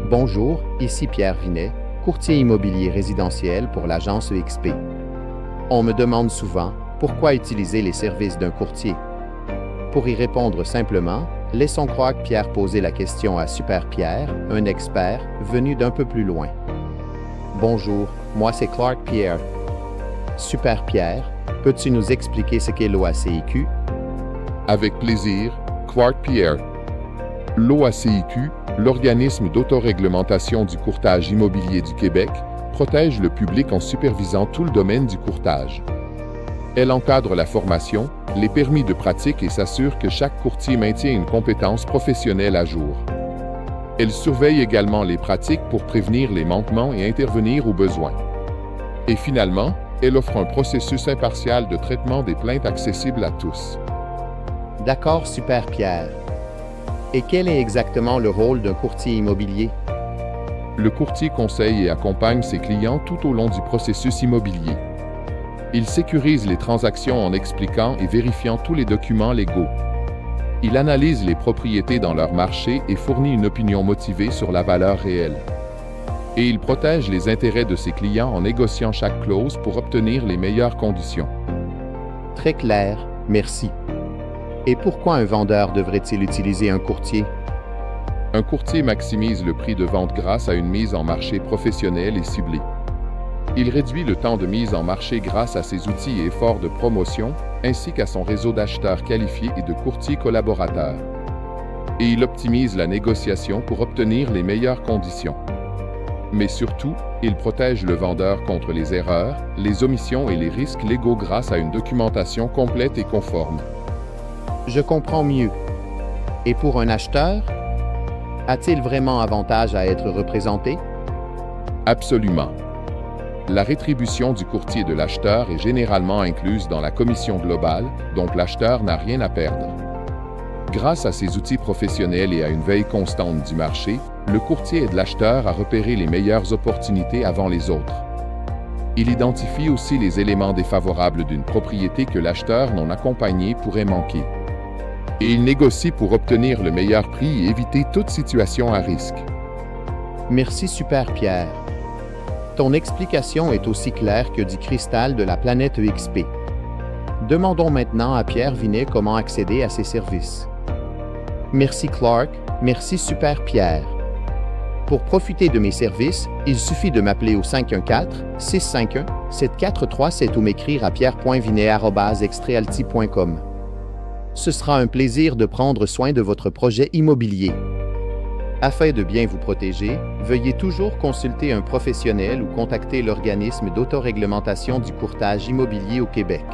Bonjour, ici Pierre Vinet, courtier immobilier résidentiel pour l'agence EXP. On me demande souvent pourquoi utiliser les services d'un courtier. Pour y répondre simplement, laissons Clark Pierre poser la question à Super Pierre, un expert venu d'un peu plus loin. Bonjour, moi c'est Clark Pierre. Super Pierre, peux-tu nous expliquer ce qu'est l'OACIQ? Avec plaisir, Clark Pierre. L'OACIQ, l'organisme d'autoréglementation du courtage immobilier du Québec, protège le public en supervisant tout le domaine du courtage. Elle encadre la formation, les permis de pratique et s'assure que chaque courtier maintient une compétence professionnelle à jour. Elle surveille également les pratiques pour prévenir les manquements et intervenir au besoin. Et finalement, elle offre un processus impartial de traitement des plaintes accessible à tous. D'accord, Super Pierre. Et quel est exactement le rôle d'un courtier immobilier? Le courtier conseille et accompagne ses clients tout au long du processus immobilier. Il sécurise les transactions en expliquant et vérifiant tous les documents légaux. Il analyse les propriétés dans leur marché et fournit une opinion motivée sur la valeur réelle. Et il protège les intérêts de ses clients en négociant chaque clause pour obtenir les meilleures conditions. Très clair, merci. Et pourquoi un vendeur devrait-il utiliser un courtier? Un courtier maximise le prix de vente grâce à une mise en marché professionnelle et ciblée. Il réduit le temps de mise en marché grâce à ses outils et efforts de promotion, ainsi qu'à son réseau d'acheteurs qualifiés et de courtiers collaborateurs. Et il optimise la négociation pour obtenir les meilleures conditions. Mais surtout, il protège le vendeur contre les erreurs, les omissions et les risques légaux grâce à une documentation complète et conforme. Je comprends mieux. Et pour un acheteur, a-t-il vraiment avantage à être représenté? Absolument. La rétribution du courtier de l'acheteur est généralement incluse dans la commission globale, donc l'acheteur n'a rien à perdre. Grâce à ses outils professionnels et à une veille constante du marché, le courtier aide l'acheteur à repérer les meilleures opportunités avant les autres. Il identifie aussi les éléments défavorables d'une propriété que l'acheteur non accompagné pourrait manquer. Et il négocie pour obtenir le meilleur prix et éviter toute situation à risque. Merci Super Pierre. Ton explication est aussi claire que du cristal de la planète EXP. Demandons maintenant à Pierre Vinet comment accéder à ces services. Merci Clark, merci Super Pierre. Pour profiter de mes services, il suffit de m'appeler au 514-651-7437 ou m'écrire à pierre.vinet@extrealty.com. Ce sera un plaisir de prendre soin de votre projet immobilier. Afin de bien vous protéger, veuillez toujours consulter un professionnel ou contacter l'organisme d'autoréglementation du courtage immobilier au Québec.